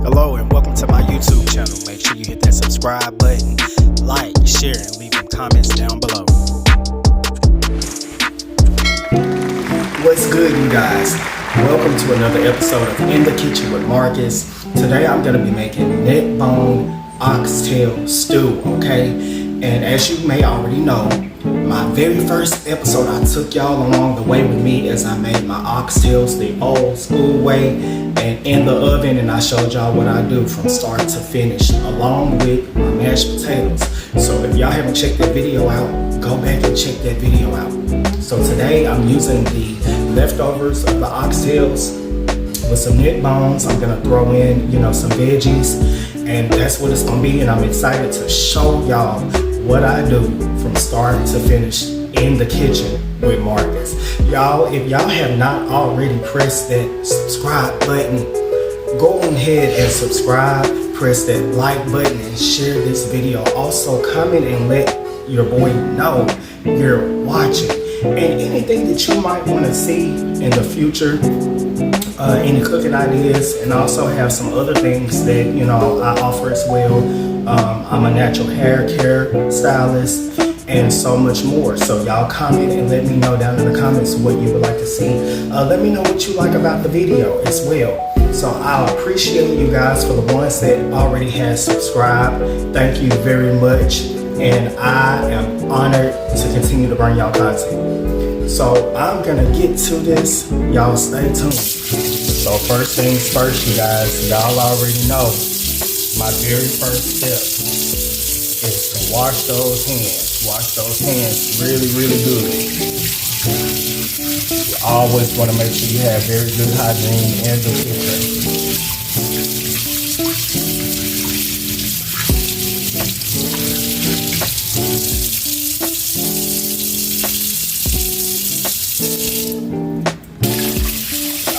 Hello and welcome to my YouTube channel. Make sure you hit that subscribe button, like, share, and leave them comments down below. What's good, you guys? Welcome to another episode of In the Kitchen with Marcus. Today I'm going to be making neckbone oxtail stew, okay? And as you may already know, my very first episode I took y'all along the way with me as I made my oxtails the old school way and in the oven, and I showed y'all what I do from start to finish along with my mashed potatoes. So if y'all haven't checked that video out, go back and check that video out. So today I'm using the leftovers of the oxtails with some neck bones. I'm gonna throw in, some veggies, and that's what it's gonna be. And I'm excited to show y'all what I do from start to finish in the kitchen with Marcus. Y'all, if y'all have not already pressed that subscribe button, go ahead and subscribe, press that like button and share this video. Also comment and let your boy know you're watching. And anything that you might want to see in the future, any cooking ideas, and also have some other things that I offer as well. I'm a natural hair care stylist and so much more. So y'all comment and let me know down in the comments what you would like to see. Let me know what you like about the video as well. So I appreciate you guys. For the ones that already have subscribed, thank you very much. And I am honored to continue to bring y'all content. So I'm gonna get to this. Y'all stay tuned. So first things first, you guys, y'all already know my very first step is to wash those hands. Wash those hands really, really good. You always want to make sure you have very good hygiene in the kitchen.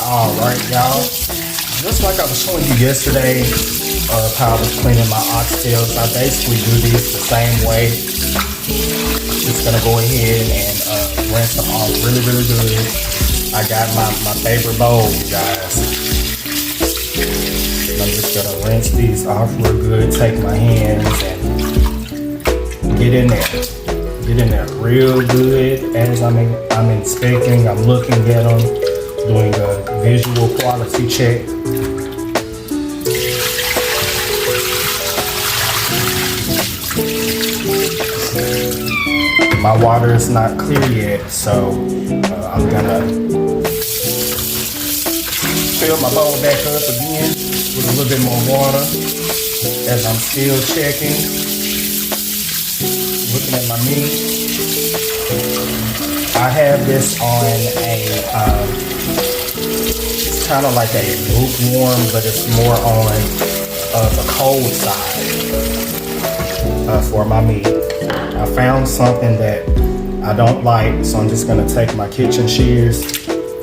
Alright, y'all. Just like I was showing you yesterday, how I was cleaning my oxtails, I basically do these the same way. Just gonna go ahead and rinse them off really, really good. I got my favorite bowl, you guys. And I'm just gonna rinse these off real good. Take my hands and get in there. Get in there real good as I'm inspecting. I'm looking at them, doing a visual quality check. My water is not clear yet, so I'm gonna fill my bowl back up again with a little bit more water as I'm still checking, looking at my meat. I have this on it's kind of like a lukewarm, but it's more on the cold side for my meat. I found something that I don't like, so I'm just gonna take my kitchen shears,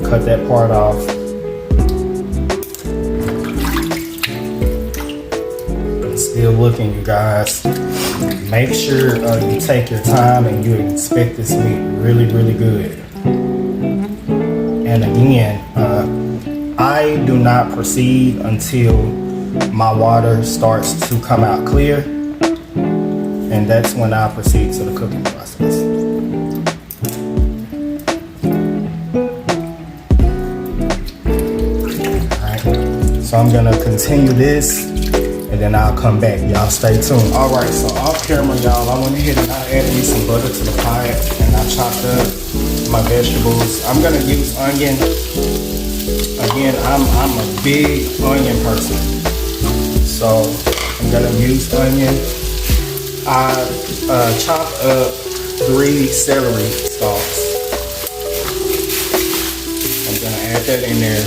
cut that part off. I'm still looking, you guys. Make sure you take your time and you inspect this meat really, really good. And again, I do not proceed until my water starts to come out clear. And that's when I proceed to the cooking process. Alright, so I'm gonna continue this and then I'll come back. Y'all stay tuned. Alright, so off camera, y'all, I went ahead and I added me some butter to the pot and I chopped up my vegetables. I'm gonna use onion. Again, I'm a big onion person. So I'm gonna use onion. I chopped up 3 celery stalks. I'm gonna add that in there.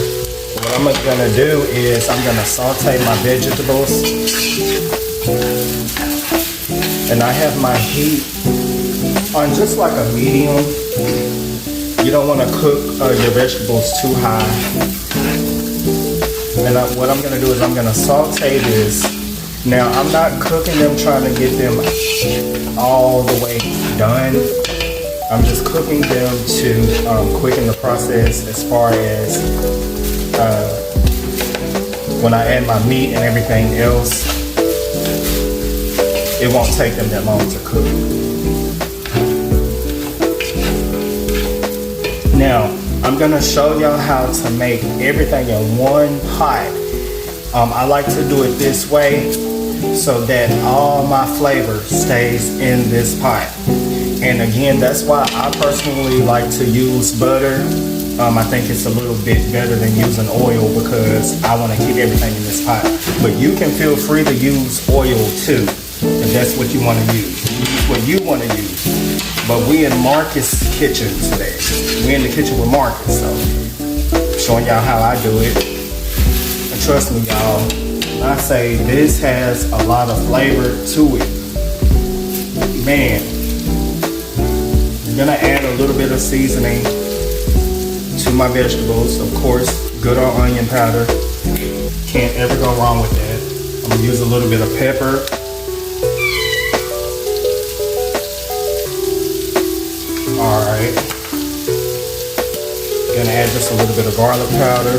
What I'm gonna do is I'm gonna saute my vegetables. And I have my heat on just like a medium. You don't wanna cook your vegetables too high. And what I'm gonna do is I'm gonna saute this. Now, I'm not cooking them, trying to get them all the way done. I'm just cooking them to quicken the process as far as when I add my meat and everything else, it won't take them that long to cook. Now, I'm gonna show y'all how to make everything in one pot. I like to do it this way so that all my flavor stays in this pot. And again, that's why I personally like to use butter. I think it's a little bit better than using oil because I want to keep everything in this pot. But you can feel free to use oil too, if that's what you want to use. Use what you want to use. But we in Marcus' kitchen today. We in the kitchen with Marcus, so I'm showing y'all how I do it. And trust me, y'all, I say this has a lot of flavor to it. Man, I'm gonna add a little bit of seasoning to my vegetables. Of course, good old onion powder. Can't ever go wrong with that. I'm gonna use a little bit of pepper. Alright. Gonna add just a little bit of garlic powder.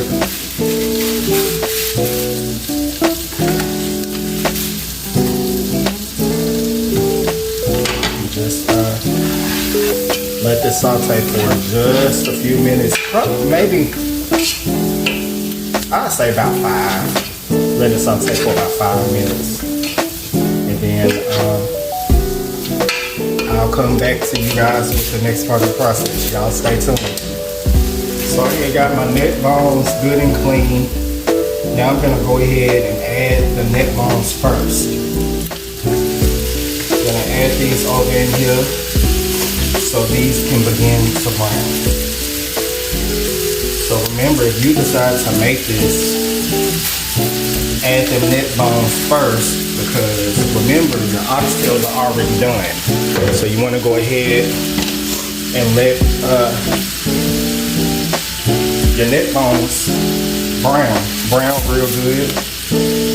Just let this saute for just a few minutes. Maybe, I'd say about 5. Let it saute for about 5 minutes. And then I'll come back to you guys with the next part of the process. Y'all stay tuned. So I got my neck bones good and clean. Now I'm gonna go ahead and add the neck bones first. I'm gonna add these over in here so these can begin to brown. So remember, if you decide to make this, add the neck bones first, because remember, your oxtails are already done. So you want to go ahead and let your neck bones brown real good.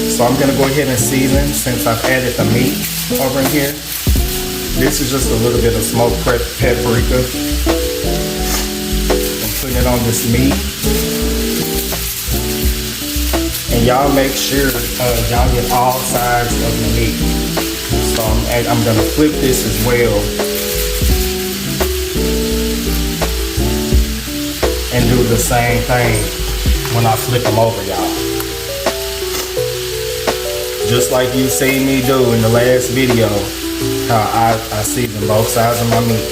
So I'm gonna go ahead and season since I've added the meat over in here. This is just a little bit of smoked paprika. I'm putting it on this meat. And y'all make sure y'all get all sides of the meat. So I'm gonna flip this as well and do the same thing when I flip them over, y'all. Just like you seen me do in the last video, how I season both sides of my meat.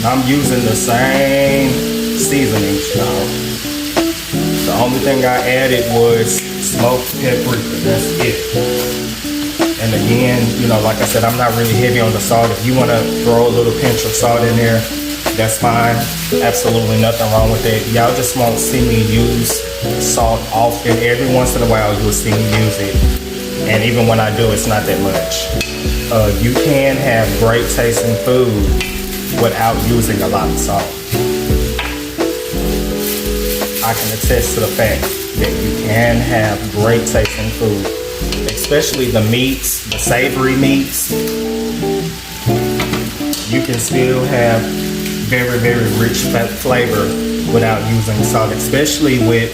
I'm using the same seasonings, y'all. The only thing I added was smoked paprika. That's it. And again, you know, like I said, I'm not really heavy on the salt. If you want to throw a little pinch of salt in there, that's fine. Absolutely nothing wrong with it. Y'all just won't see me use salt often. Every once in a while, you'll see me use it. And even when I do, it's not that much. You can have great tasting food without using a lot of salt. I can attest to the fact that you can have great tasting food, especially the meats, the savory meats. You can still have very, very rich flavor without using salt, especially with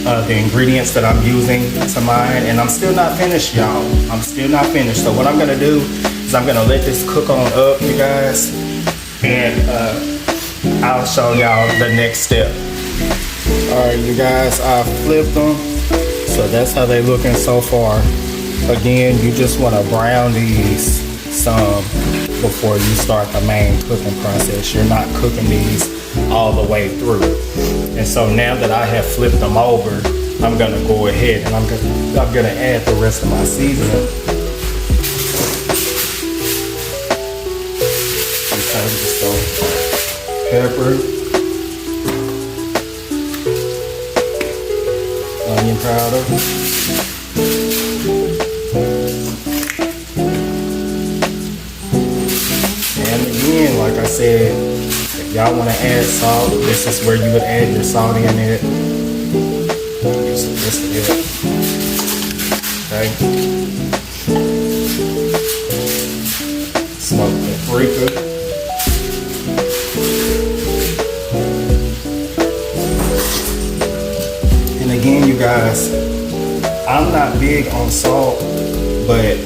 the ingredients that I'm using to mine. And I'm still not finished, y'all. I'm still not finished. So what I'm gonna do is I'm gonna let this cook on up, you guys, and I'll show y'all the next step. All right, you guys, I flipped them. So that's how they looking so far. Again, you just wanna brown these some before you start the main cooking process. You're not cooking these all the way through. And so now that I have flipped them over, I'm gonna go ahead and I'm gonna add the rest of my seasoning. So pepper, onion powder, and again, like I said, if y'all want to add salt, this is where you would add your salt in it. So this is it. Okay. Smoked paprika. again, you guys, I'm not big on salt, but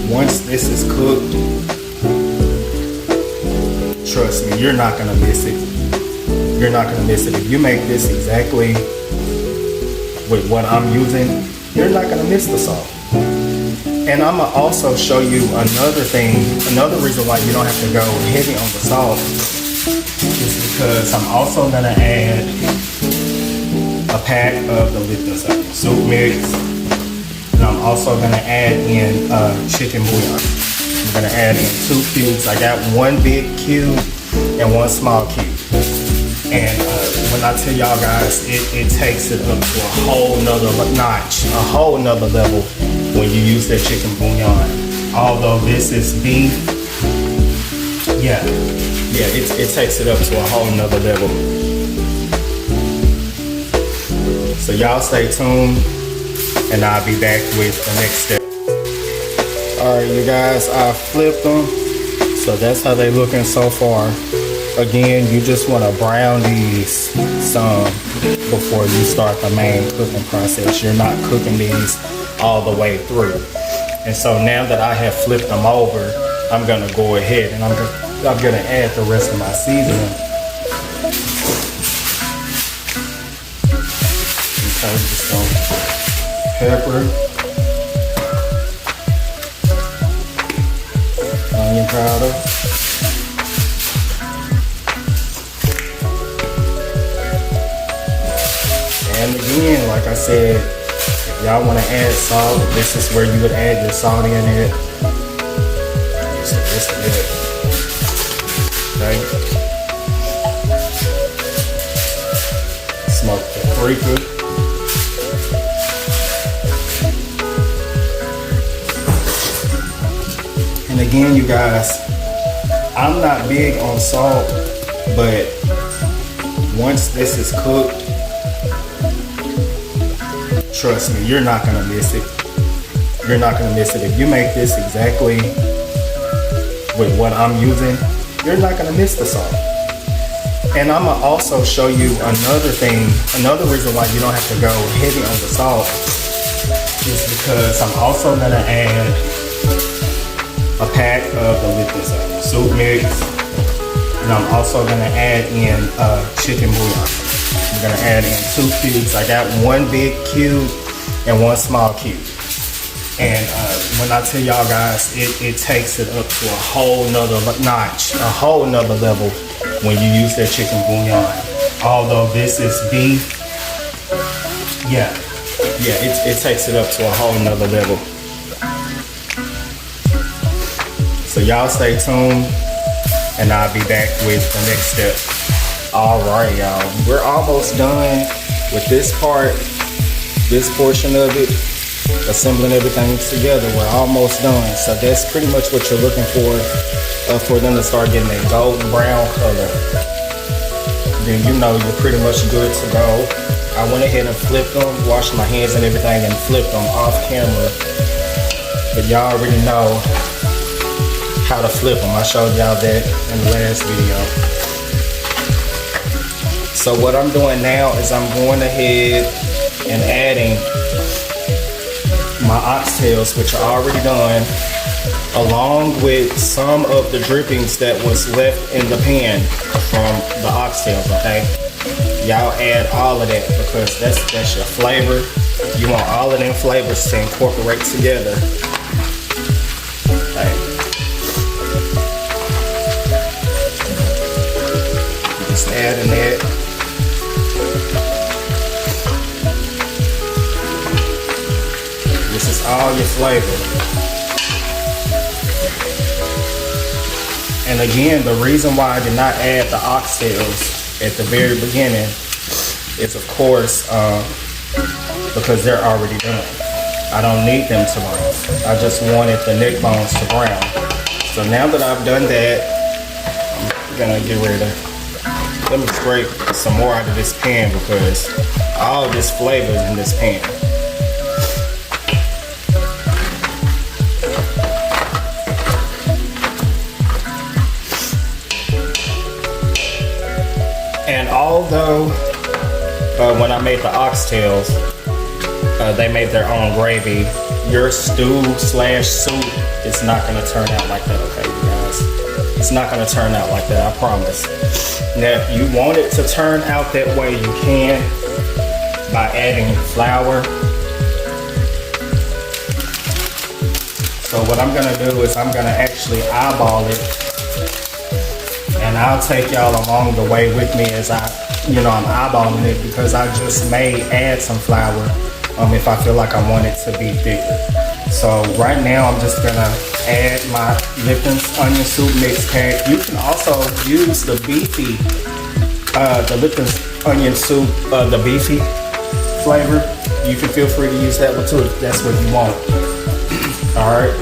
once this is cooked, trust me, you're not gonna miss it. You're not gonna miss it. If you make this exactly with what I'm using, you're not gonna miss the salt. And I'm gonna also show you another thing, another reason why you don't have to go heavy on the salt is because I'm also gonna add a pack of the Lipton soup mix, and I'm also gonna add in chicken bouillon. I'm gonna add in 2 cubes. I got 1 big cube and 1 small cube. And when I tell y'all guys, it takes it up to a whole nother notch, a whole nother level when you use that chicken bouillon. Although this is beef, it takes it up to a whole nother level. So y'all stay tuned, and I'll be back with the next step. All right, you guys, I flipped them, so that's how they looking so far. Again, you just want to brown these some before you start the main cooking process. You're not cooking these all the way through. And so now that I have flipped them over, I'm gonna go ahead and I'm gonna add the rest of my seasoning. Okay, just some pepper, onion powder, and again, like I said, if y'all want to add salt, this is where you would add your salt in it. Just a bit. Okay. Smoke paprika. And again, you guys, I'm not big on salt, but once this is cooked, trust me, you're not gonna miss it. You're not gonna miss it. If you make this exactly with what I'm using, you're not gonna miss the salt. And I'm gonna also show you another thing, another reason why you don't have to go heavy on the salt is because I'm also gonna add a pack of the Lipton soup mix, and I'm also gonna add in chicken bouillon. I'm gonna add in 2 cubes. I got 1 big cube and 1 small cube. And when I tell y'all guys, it takes it up to a whole nother notch, a whole nother level when you use that chicken bouillon. Although this is beef, it takes it up to a whole nother level. So y'all stay tuned, and I'll be back with the next step. All right, y'all, we're almost done with this part, this portion of it, assembling everything together. We're almost done. So that's pretty much what you're looking for them to start getting a golden brown color. Then you know you're pretty much good to go. I went ahead and flipped them, washed my hands and everything, and flipped them off camera. But y'all already know how to flip them. I showed y'all that in the last video. So what I'm doing now is I'm going ahead and adding my oxtails, which are already done, along with some of the drippings that was left in the pan from the oxtails, okay? Y'all add all of that because that's your flavor. You want all of them flavors to incorporate together. Okay. Just adding that. This is all your flavor. And again, the reason why I did not add the oxtails at the very beginning is, of course, because they're already done. I don't need them to brown. I just wanted the neck bones to brown. So now that I've done that, I'm gonna get ready to, let me scrape some more out of this pan because all this flavor is in this pan. And although when I made the oxtails, they made their own gravy. Your stew slash soup is not gonna turn out like that, okay, you guys? It's not gonna turn out like that, I promise. Now, if you want it to turn out that way, you can by adding flour. So what I'm gonna do is I'm gonna actually eyeball it, and I'll take y'all along the way with me as I'm eyeballing it, because I just may add some flour if I feel like I want it to be thicker. So right now I'm just gonna add my Lipton's onion soup mix pack. You can also use the beefy, the Lipton's onion soup, the beefy flavor. You can feel free to use that one too if that's what you want. All right.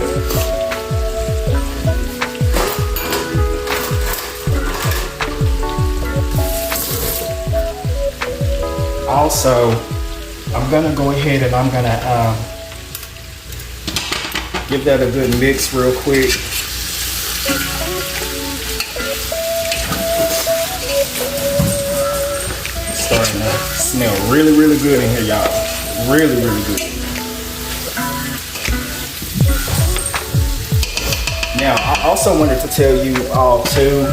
Also, I'm gonna go ahead and I'm gonna give that a good mix real quick. It's starting to smell really, really good in here, y'all. Really, really good. Now, I also wanted to tell you all too,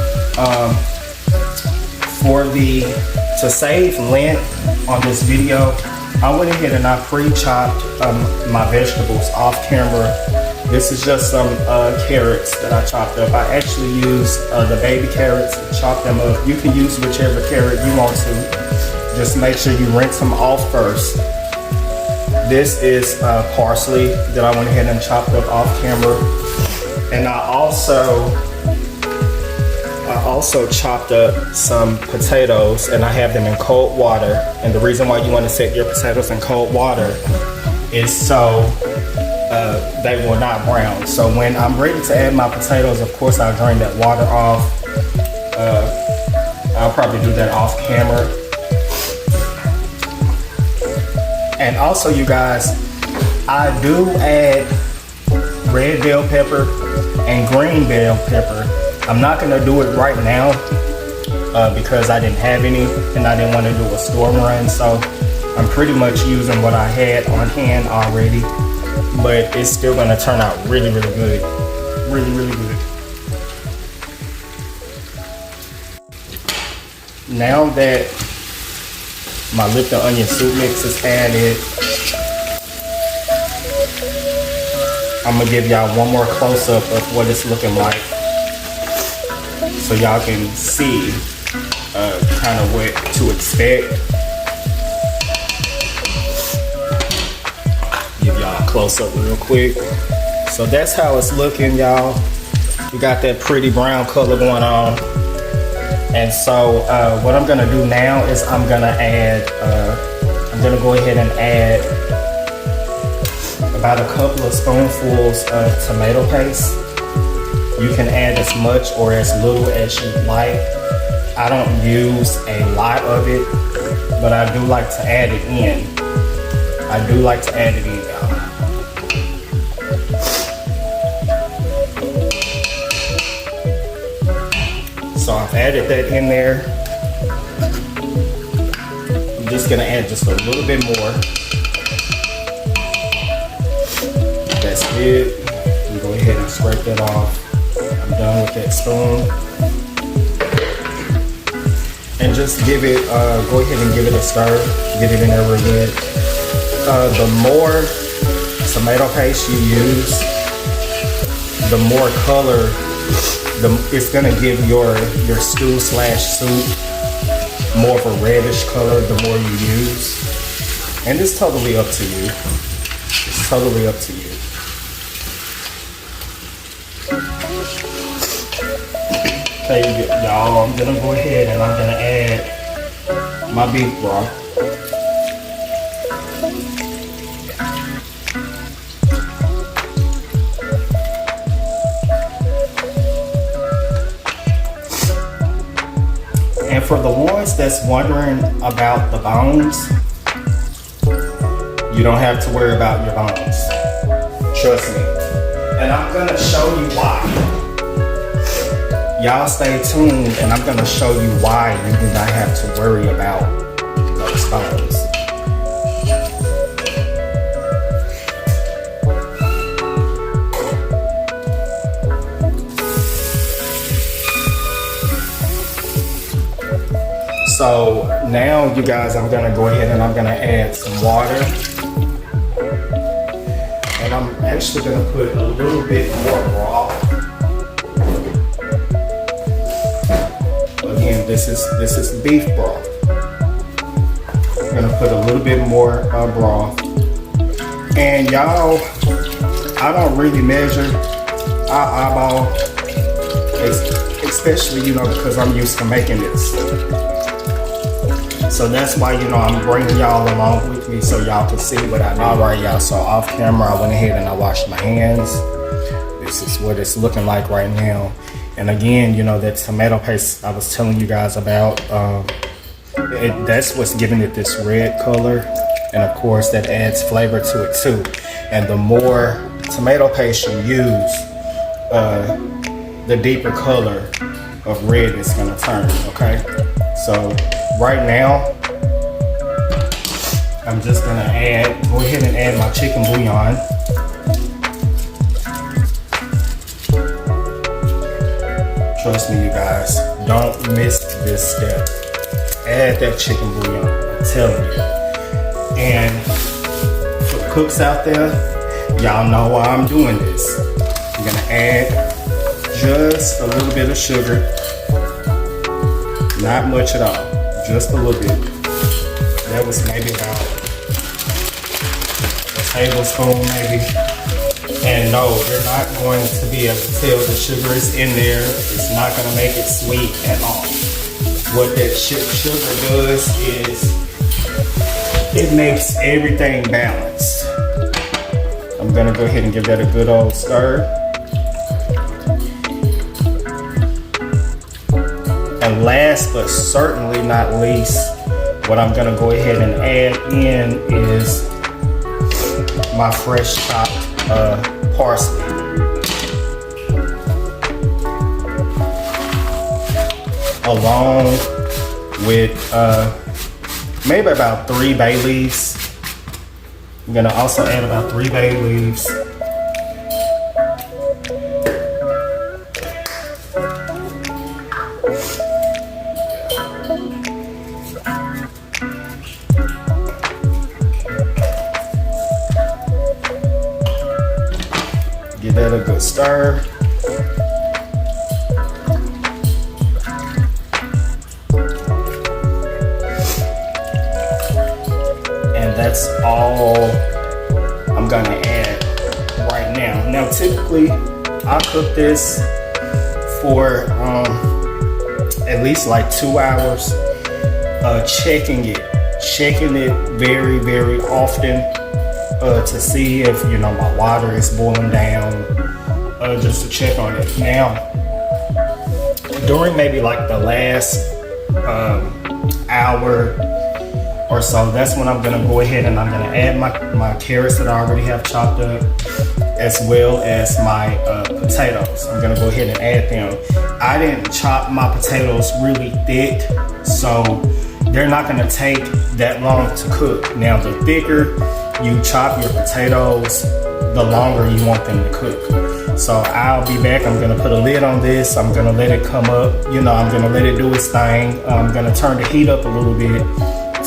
to save length on this video, I went ahead and I pre-chopped my vegetables off camera. This is just some carrots that I chopped up. I actually used the baby carrots and chopped them up. You can use whichever carrot you want to. Just make sure you rinse them off first. This is parsley that I went ahead and chopped up off camera. And I also chopped up some potatoes, and I have them in cold water. And the reason why you want to set your potatoes in cold water is so they will not brown. So when I'm ready to add my potatoes, of course I'll drain that water off. I'll probably do that off camera. And also, you guys, I do add red bell pepper and green bell pepper. I'm not gonna do it right now because I didn't have any and I didn't want to do a storm run. So I'm pretty much using what I had on hand already, but it's still gonna turn out really, really good. Really, really good. Now that my Lipton onion soup mix is added, I'm gonna give y'all one more close-up of what it's looking like, so y'all can see kind of what to expect. Give y'all a close-up real quick. So that's how it's looking, y'all. You got that pretty brown color going on. And so what I'm gonna do now is I'm gonna go ahead and add about a couple of spoonfuls of tomato paste. You can add as much or as little as you like. I don't use a lot of it, but I do like to add it in. I do like to add it in, y'all. So I've added that in there. I'm just gonna add just a little bit more. That's it. I'm go ahead and scrape that off. I'm done with that spoon. And just give it, go ahead and give it a stir. Get it in there real good. The more tomato paste you use, the more color it's gonna give your stew slash soup more of a reddish color the more you use. And it's totally up to you. It's totally up to you. Okay, y'all, I'm gonna go ahead and I'm gonna add my beef broth. And for the ones that's wondering about the bones, you don't have to worry about your bones. Trust me. And I'm gonna show you why. Y'all stay tuned and I'm gonna show you why you do not have to worry about the those bones. So now, you guys, I'm gonna go ahead and I'm gonna add some water. And I'm actually gonna put a little bit more broth. Again, this is beef broth. I'm gonna put a little bit more broth. And y'all, I don't really measure. I eyeball, especially, you know, because I'm used to making this. So that's why, you know, I'm bringing y'all along with me so y'all can see what I do. All right, y'all, so off camera, I went ahead and I washed my hands. This is what it's looking like right now. And again, you know, that tomato paste I was telling you guys about, that's what's giving it this red color. And of course, that adds flavor to it too. And the more tomato paste you use, the deeper color of red it's gonna turn, okay? So right now, I'm just gonna go ahead and add my chicken bouillon. Trust me, you guys, don't miss this step. Add that chicken bouillon, I'm telling you. And for the cooks out there, y'all know why I'm doing this. I'm gonna add just a little bit of sugar. Not much at all, just a little bit. That was maybe about a tablespoon maybe. And no, you're not going to be able to tell the sugar is in there. It's not gonna make it sweet at all. What that sugar does is it makes everything balanced. I'm gonna go ahead and give that a good old stir. And last but certainly not least, what I'm gonna go ahead and add in is my fresh chopped parsley. Along with maybe about 3 bay leaves. I'm gonna also add about 3 bay leaves. Give that a good stir. And that's all I'm gonna add right now. Now, typically, I cook this for at least like 2 hours, checking it very, very often. To see if, you know, my water is boiling down, just to check on it. Now, during maybe like the last hour or so, that's when I'm gonna go ahead and I'm gonna add my carrots that I already have chopped up, as well as my potatoes. I'm gonna go ahead and add them. I didn't chop my potatoes really thick, so they're not gonna take that long to cook. Now, the thicker you chop your potatoes, the longer you want them to cook. So I'll be back. I'm gonna put a lid on this. I'm gonna let it come up. You know, I'm gonna let it do its thing. I'm gonna turn the heat up a little bit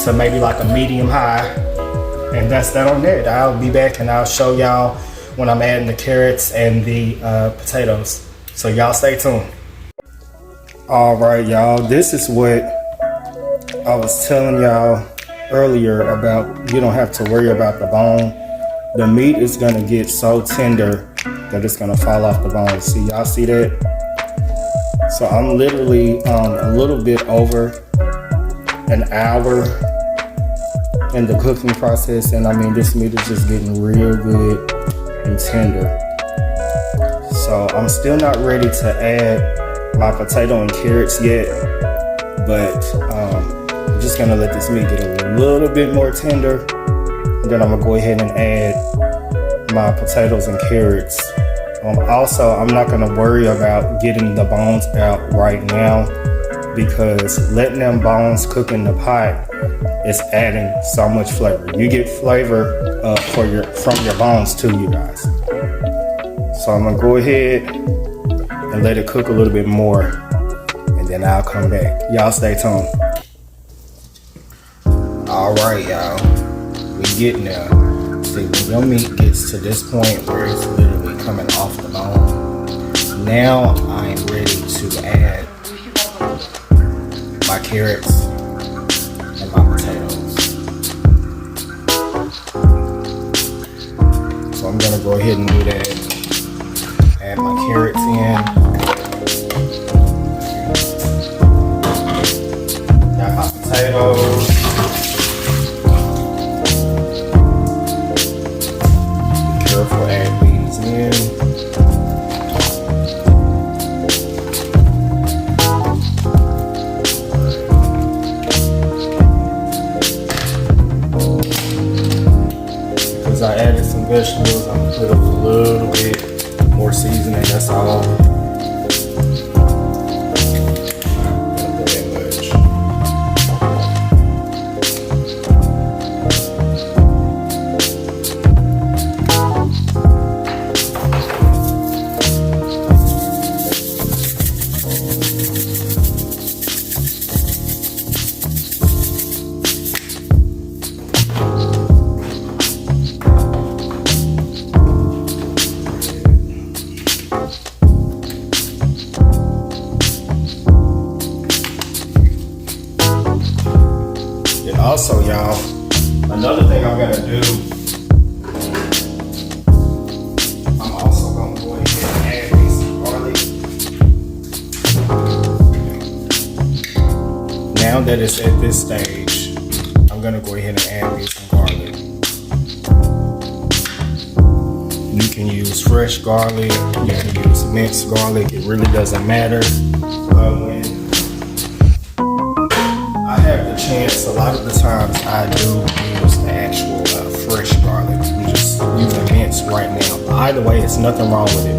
to maybe like a medium high. And that's that on that. I'll be back and I'll show y'all when I'm adding the carrots and the potatoes. So y'all stay tuned. All right, y'all, this is what I was telling y'all earlier about. You don't have to worry about the bone. The meat is gonna get so tender that it's gonna fall off the bone. See, y'all see that? So I'm literally a little bit over an hour in the cooking process, and I mean, this meat is just getting real good and tender. So I'm still not ready to add my potato and carrots yet, but I'm just gonna let this meat get a little bit more tender, and then I'm gonna go ahead and add my potatoes and carrots. Also, I'm not gonna worry about getting the bones out right now because letting them bones cook in the pot is adding so much flavor. You get flavor from your bones too, you guys. So I'm gonna go ahead and let it cook a little bit more, and then I'll come back. Y'all stay tuned. All right, y'all, we getting there. See, when your meat gets to this point where it's literally coming off the bone, now I'm ready to add my carrots and my potatoes. So I'm gonna go ahead and do that. Add my carrots in. Got my potatoes. Be careful, add these in. I added some vegetables. I'm gonna put a little bit more seasoning, that's all. I'm gonna put that much. Also, y'all, another thing I'm gonna do, I'm also gonna go ahead and add me some garlic. Now that it's at this stage, I'm gonna go ahead and add me some garlic. You can use fresh garlic, you can use minced garlic, it really doesn't matter. When I have the chance, a lot of the times I do use the actual fresh garlic. I'm just using minced right now. Either way, it's nothing wrong with it.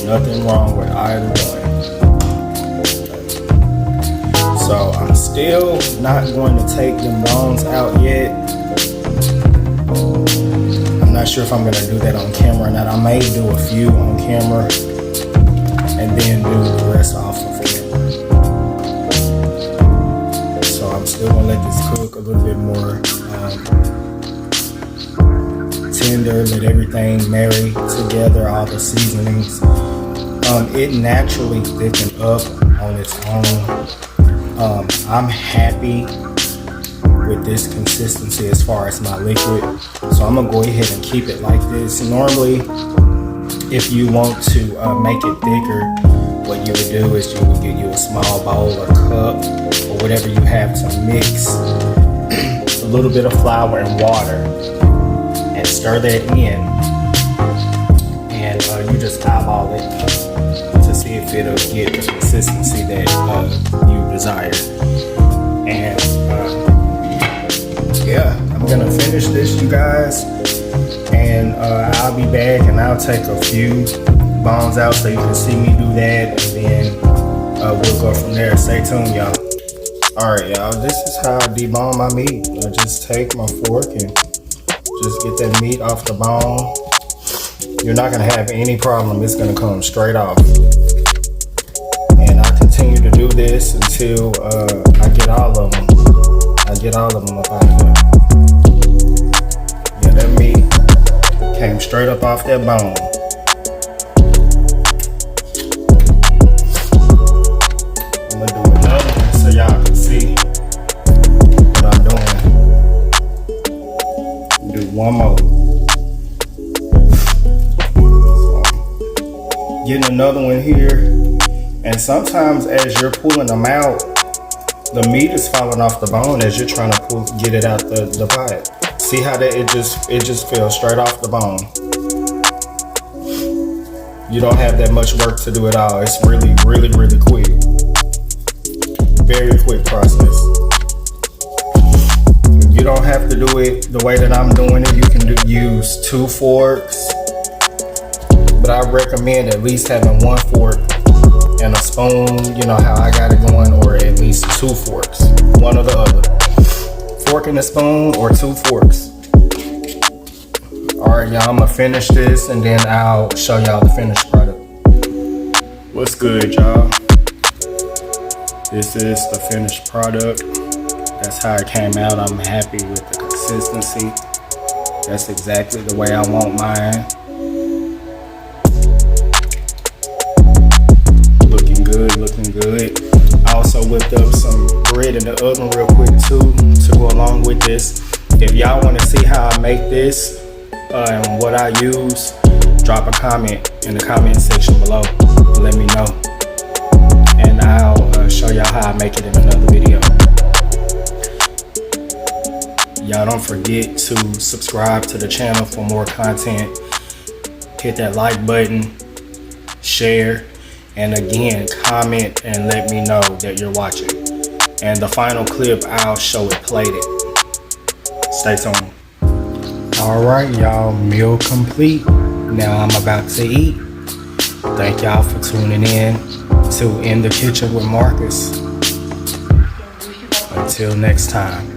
Nothing wrong with either one. So I'm still not going to take them bones out yet. I'm not sure if I'm going to do that on camera or not. I may do a few on camera and then do the rest off of camera. So I'm still gonna let this cook a little bit more tender, let everything marry together, all the seasonings. It naturally thickened up on its own. I'm happy with this consistency as far as my liquid. So I'm gonna go ahead and keep it like this. Normally, if you want to make it thicker, what you would do is you would get you a small bowl or cup or whatever you have to mix a little bit of flour and water and stir that in, and you just eyeball it to see if it'll get the consistency that you desire. And yeah, I'm gonna finish this, you guys. And I'll be back and I'll take a few bones out so you can see me do that, and then we'll go from there. Stay tuned, y'all. Alright, y'all, this is how I debone my meat. I just take my fork and just get that meat off the bone. You're not gonna have any problem, it's gonna come straight off. And I continue to do this until I get all of them. I get all of them up out of there. Yeah, that meat came straight up off that bone. I'm gonna do another one so y'all can see what I'm doing. Do one more. So, getting another one here. And sometimes as you're pulling them out, the meat is falling off the bone as you're trying to get it out the pot. See how that it just fell straight off the bone. You don't have that much work to do at all. It's really, really, really quick. Very quick process. You don't have to do it the way that I'm doing it. You can use 2 forks. but I recommend at least having 1 fork and a spoon, you know how I got it going, or at least 2 forks, one or the other. Fork and a spoon or 2 forks. Alright y'all, I'm gonna finish this and then I'll show y'all the finished product. What's good y'all? This is the finished product. That's how it came out. I'm happy with the consistency. That's exactly the way I want mine. Looking good, looking good. I also whipped up some bread in the oven real quick too to go along with this. If y'all want to see how I make this and what I use, drop a comment in the comment section below. Let me know. And I'll show y'all how I make it in another video. Y'all don't forget to subscribe to the channel for more content. Hit that like button, share, and again, comment and let me know that you're watching. And the final clip, I'll show it plated. Stay tuned. Alright y'all, meal complete. Now I'm about to eat. Thank y'all for tuning in to In the Kitchen with Marcus. Until next time.